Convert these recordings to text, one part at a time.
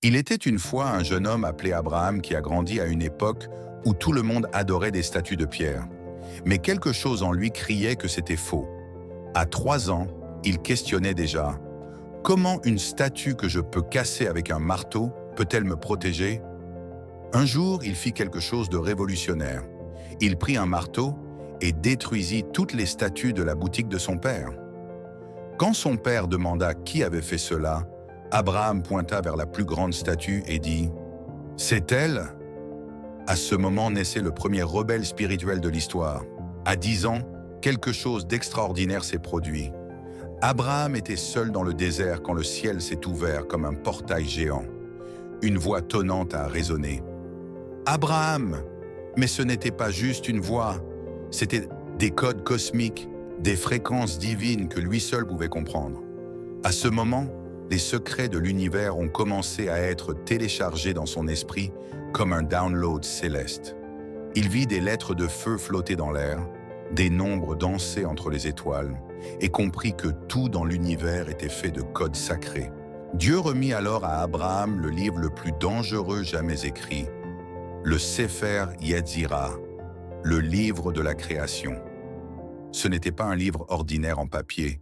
Il était une fois un jeune homme appelé Abraham qui a grandi à une époque où tout le monde adorait des statues de pierre. Mais quelque chose en lui criait que c'était faux. À 3 ans, il questionnait déjà: comment une statue que je peux casser avec un marteau peut-elle me protéger? Un jour, il fit quelque chose de révolutionnaire. Il prit un marteau et détruisit toutes les statues de la boutique de son père. Quand son père demanda qui avait fait cela, Abraham pointa vers la plus grande statue et dit: c'est elle? À ce moment naissait le premier rebelle spirituel de l'histoire. À 10 ans, quelque chose d'extraordinaire s'est produit. Abraham était seul dans le désert quand le ciel s'est ouvert comme un portail géant. Une voix tonnante a résonné. Abraham! Mais ce n'était pas juste une voix, c'était des codes cosmiques, des fréquences divines que lui seul pouvait comprendre. À ce moment, les secrets de l'univers ont commencé à être téléchargés dans son esprit comme un download céleste. Il vit des lettres de feu flotter dans l'air, des nombres danser entre les étoiles, et comprit que tout dans l'univers était fait de codes sacrés. Dieu remit alors à Abraham le livre le plus dangereux jamais écrit, le Sefer Yetzira, le livre de la création. Ce n'était pas un livre ordinaire en papier.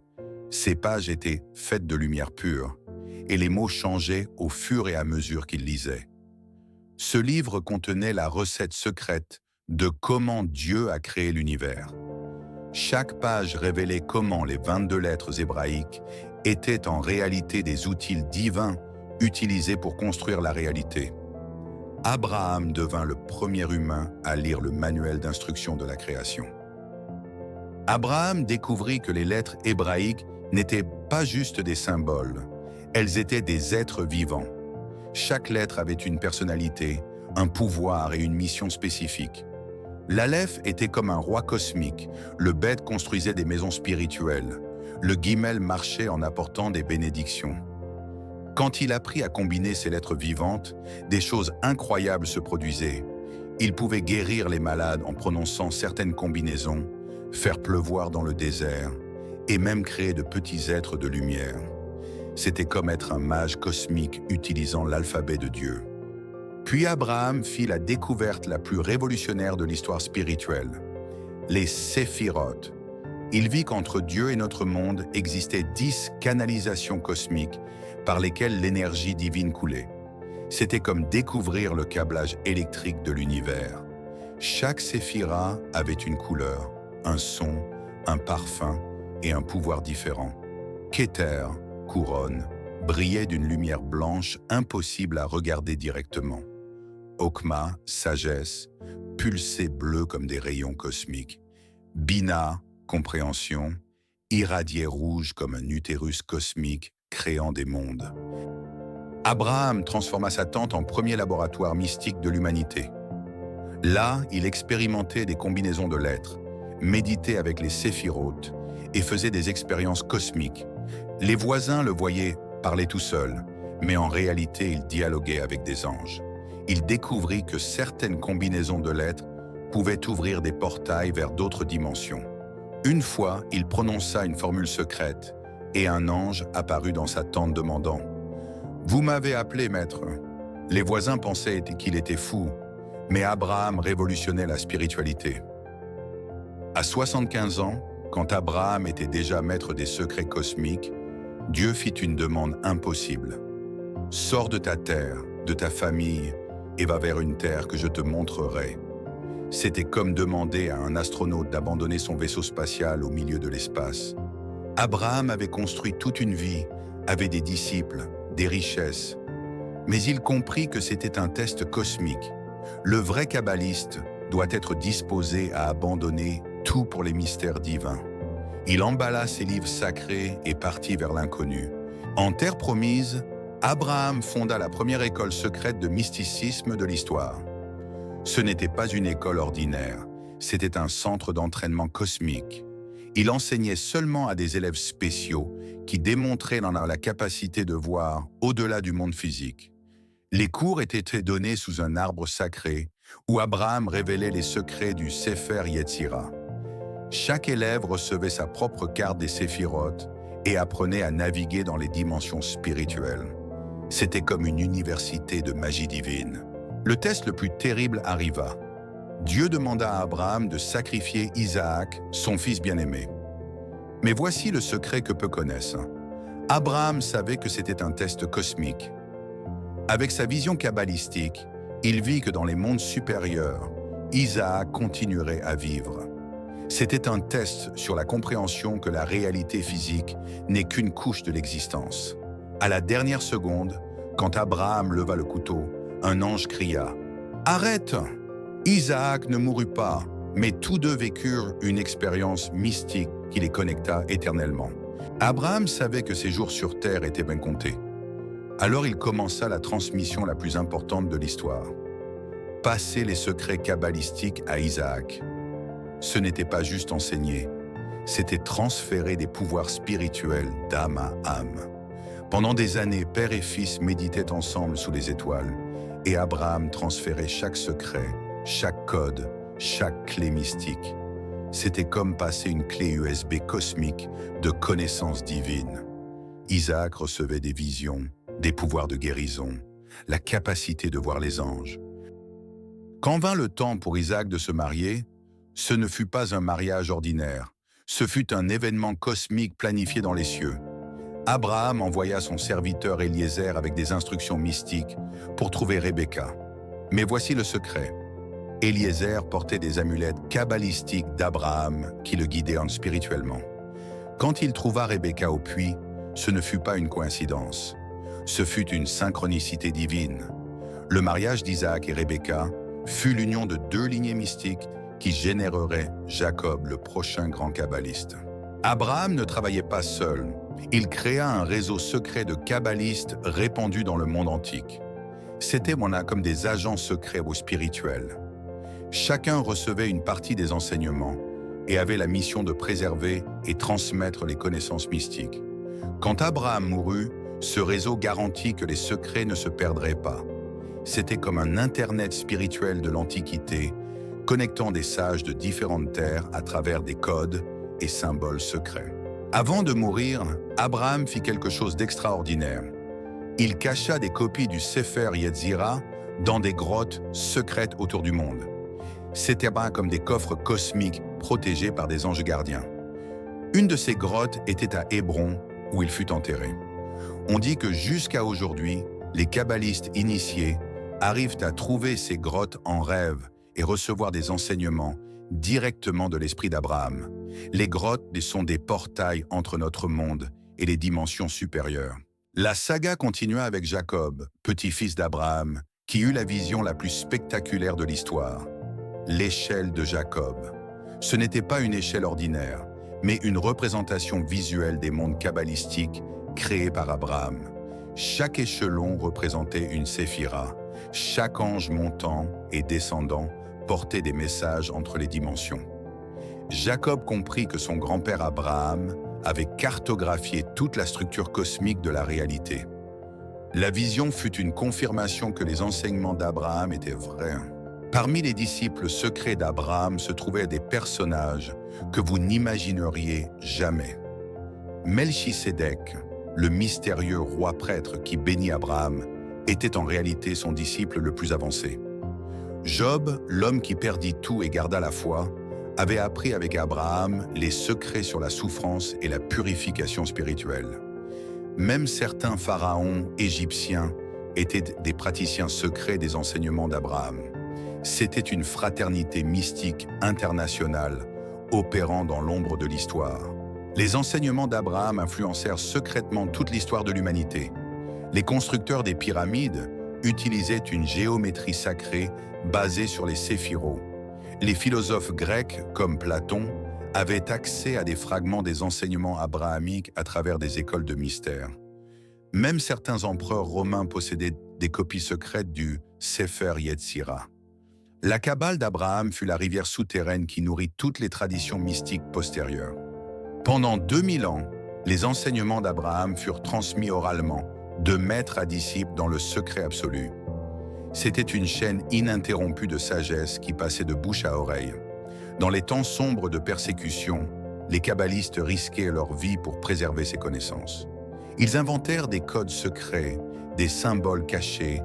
Ses pages étaient faites de lumière pure, et les mots changeaient au fur et à mesure qu'il lisait. Ce livre contenait la recette secrète de comment Dieu a créé l'univers. Chaque page révélait comment les 22 lettres hébraïques étaient en réalité des outils divins utilisés pour construire la réalité. Abraham devint le premier humain à lire le manuel d'instruction de la création. Abraham découvrit que les lettres hébraïques n'étaient pas juste des symboles, elles étaient des êtres vivants. Chaque lettre avait une personnalité, un pouvoir et une mission spécifique. L'Aleph était comme un roi cosmique, le Bet construisait des maisons spirituelles, le Guimel marchait en apportant des bénédictions. Quand il apprit à combiner ces lettres vivantes, des choses incroyables se produisaient. Il pouvait guérir les malades en prononçant certaines combinaisons, faire pleuvoir dans le désert, et même créer de petits êtres de lumière. C'était comme être un mage cosmique utilisant l'alphabet de Dieu. Puis Abraham fit la découverte la plus révolutionnaire de l'histoire spirituelle, les séphirotes. Il vit qu'entre Dieu et notre monde existaient 10 canalisations cosmiques par lesquelles l'énergie divine coulait. C'était comme découvrir le câblage électrique de l'univers. Chaque séphira avait une couleur, un son, un parfum et un pouvoir différent. Kéter, couronne, brillait d'une lumière blanche impossible à regarder directement. Okma, sagesse, pulsait bleu comme des rayons cosmiques. Bina, compréhension, irradiait rouge comme un utérus cosmique créant des mondes. Abraham transforma sa tente en premier laboratoire mystique de l'humanité. Là, il expérimentait des combinaisons de lettres, méditait avec les séphirotes et faisait des expériences cosmiques. Les voisins le voyaient parler tout seul, mais en réalité, il dialoguait avec des anges. Il découvrit que certaines combinaisons de lettres pouvaient ouvrir des portails vers d'autres dimensions. Une fois, il prononça une formule secrète et un ange apparut dans sa tente demandant: « Vous m'avez appelé, maître ». Les voisins pensaient qu'il était fou, mais Abraham révolutionnait la spiritualité. À 75 ans, quand Abraham était déjà maître des secrets cosmiques, Dieu fit une demande impossible. « Sors de ta terre, de ta famille, et va vers une terre que je te montrerai. » C'était comme demander à un astronaute d'abandonner son vaisseau spatial au milieu de l'espace. Abraham avait construit toute une vie, avait des disciples, des richesses. Mais il comprit que c'était un test cosmique. Le vrai kabbaliste doit être disposé à abandonner tout pour les mystères divins. Il emballa ses livres sacrés et partit vers l'inconnu. En terre promise, Abraham fonda la première école secrète de mysticisme de l'histoire. Ce n'était pas une école ordinaire, c'était un centre d'entraînement cosmique. Il enseignait seulement à des élèves spéciaux qui démontraient la capacité de voir au-delà du monde physique. Les cours étaient donnés sous un arbre sacré où Abraham révélait les secrets du Sefer Yetzira. Chaque élève recevait sa propre carte des séphirotes et apprenait à naviguer dans les dimensions spirituelles. C'était comme une université de magie divine. Le test le plus terrible arriva. Dieu demanda à Abraham de sacrifier Isaac, son fils bien-aimé. Mais voici le secret que peu connaissent. Abraham savait que c'était un test cosmique. Avec sa vision kabbalistique, il vit que dans les mondes supérieurs, Isaac continuerait à vivre. C'était un test sur la compréhension que la réalité physique n'est qu'une couche de l'existence. À la dernière seconde, quand Abraham leva le couteau, un ange cria « Arrête !» Isaac ne mourut pas, mais tous deux vécurent une expérience mystique qui les connecta éternellement. Abraham savait que ses jours sur terre étaient bien comptés. Alors il commença la transmission la plus importante de l'histoire. Passer les secrets kabbalistiques à Isaac. Ce n'était pas juste enseigner, c'était transférer des pouvoirs spirituels d'âme à âme. Pendant des années, père et fils méditaient ensemble sous les étoiles, et Abraham transférait chaque secret, chaque code, chaque clé mystique. C'était comme passer une clé USB cosmique de connaissances divines. Isaac recevait des visions, des pouvoirs de guérison, la capacité de voir les anges. Quand vint le temps pour Isaac de se marier, ce ne fut pas un mariage ordinaire, ce fut un événement cosmique planifié dans les cieux. Abraham envoya son serviteur Eliezer avec des instructions mystiques pour trouver Rebecca. Mais voici le secret. Eliezer portait des amulettes kabbalistiques d'Abraham qui le guidaient spirituellement. Quand il trouva Rebecca au puits, ce ne fut pas une coïncidence. Ce fut une synchronicité divine. Le mariage d'Isaac et Rebecca fut l'union de deux lignées mystiques qui générerait Jacob, le prochain grand kabbaliste. Abraham ne travaillait pas seul. Il créa un réseau secret de kabbalistes répandus dans le monde antique. C'était comme des agents secrets ou spirituels. Chacun recevait une partie des enseignements et avait la mission de préserver et transmettre les connaissances mystiques. Quand Abraham mourut, ce réseau garantit que les secrets ne se perdraient pas. C'était comme un Internet spirituel de l'Antiquité, connectant des sages de différentes terres à travers des codes et symboles secrets. Avant de mourir, Abraham fit quelque chose d'extraordinaire. Il cacha des copies du Sefer Yetzirah dans des grottes secrètes autour du monde. C'était comme des coffres cosmiques protégés par des anges gardiens. Une de ces grottes était à Hébron, où il fut enterré. On dit que jusqu'à aujourd'hui, les kabbalistes initiés arrivent à trouver ces grottes en rêve et recevoir des enseignements directement de l'esprit d'Abraham. Les grottes sont des portails entre notre monde et les dimensions supérieures. La saga continua avec Jacob, petit-fils d'Abraham, qui eut la vision la plus spectaculaire de l'histoire. L'échelle de Jacob. Ce n'était pas une échelle ordinaire, mais une représentation visuelle des mondes kabbalistiques créés par Abraham. Chaque échelon représentait une séphira. Chaque ange montant et descendant portait des messages entre les dimensions. Jacob comprit que son grand-père Abraham avait cartographié toute la structure cosmique de la réalité. La vision fut une confirmation que les enseignements d'Abraham étaient vrais. Parmi les disciples secrets d'Abraham se trouvaient des personnages que vous n'imagineriez jamais. Melchisédek, le mystérieux roi prêtre qui bénit Abraham, était en réalité son disciple le plus avancé. Job, l'homme qui perdit tout et garda la foi, avait appris avec Abraham les secrets sur la souffrance et la purification spirituelle. Même certains pharaons égyptiens étaient des praticiens secrets des enseignements d'Abraham. C'était une fraternité mystique internationale opérant dans l'ombre de l'histoire. Les enseignements d'Abraham influencèrent secrètement toute l'histoire de l'humanité. Les constructeurs des pyramides utilisaient une géométrie sacrée basée sur les séphiros. Les philosophes grecs, comme Platon, avaient accès à des fragments des enseignements abrahamiques à travers des écoles de mystère. Même certains empereurs romains possédaient des copies secrètes du Sefer Yetzirah. La Kabbale d'Abraham fut la rivière souterraine qui nourrit toutes les traditions mystiques postérieures. Pendant 2000 ans, les enseignements d'Abraham furent transmis oralement, de maître à disciple dans le secret absolu. C'était une chaîne ininterrompue de sagesse qui passait de bouche à oreille. Dans les temps sombres de persécution, les kabbalistes risquaient leur vie pour préserver ces connaissances. Ils inventèrent des codes secrets, des symboles cachés,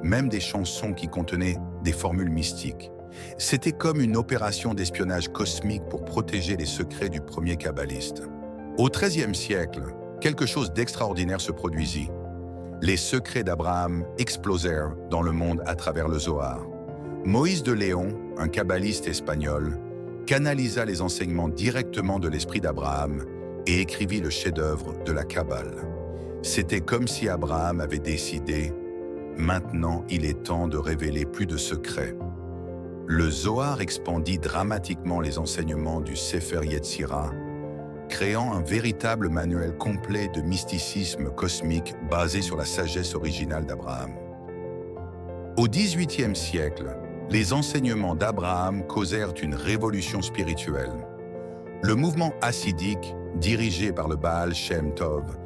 même des chansons qui contenaient des formules mystiques. C'était comme une opération d'espionnage cosmique pour protéger les secrets du premier kabbaliste. Au XIIIe siècle, quelque chose d'extraordinaire se produisit. Les secrets d'Abraham explosèrent dans le monde à travers le Zohar. Moïse de Léon, un kabbaliste espagnol, canalisa les enseignements directement de l'esprit d'Abraham et écrivit le chef-d'œuvre de la Kabbale. C'était comme si Abraham avait décidé « Maintenant, il est temps de révéler plus de secrets ». Le Zohar expandit dramatiquement les enseignements du Sefer Yetzirah, créant un véritable manuel complet de mysticisme cosmique basé sur la sagesse originale d'Abraham. Au XVIIIe siècle, les enseignements d'Abraham causèrent une révolution spirituelle. Le mouvement hassidique, dirigé par le Baal Shem Tov,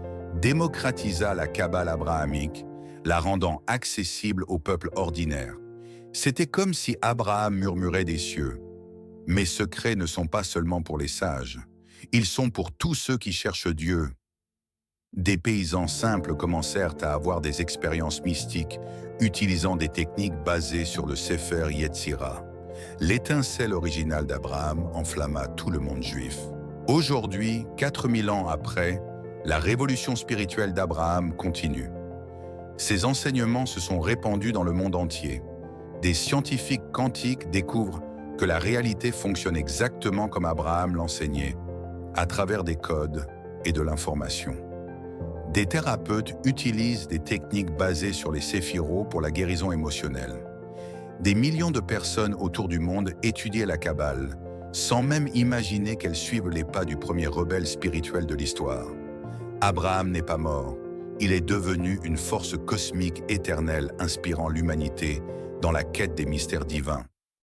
démocratisa la Kabbale abrahamique, la rendant accessible au peuple ordinaire. C'était comme si Abraham murmurait des cieux. « Mes secrets ne sont pas seulement pour les sages, ils sont pour tous ceux qui cherchent Dieu. » Des paysans simples commencèrent à avoir des expériences mystiques, utilisant des techniques basées sur le Sefer Yetzirah. L'étincelle originale d'Abraham enflamma tout le monde juif. Aujourd'hui, 4000 ans après, la révolution spirituelle d'Abraham continue. Ses enseignements se sont répandus dans le monde entier. Des scientifiques quantiques découvrent que la réalité fonctionne exactement comme Abraham l'enseignait, à travers des codes et de l'information. Des thérapeutes utilisent des techniques basées sur les séphiros pour la guérison émotionnelle. Des millions de personnes autour du monde étudiaient la Kabbale, sans même imaginer qu'elles suivent les pas du premier rebelle spirituel de l'histoire. Abraham n'est pas mort, il est devenu une force cosmique éternelle inspirant l'humanité dans la quête des mystères divins.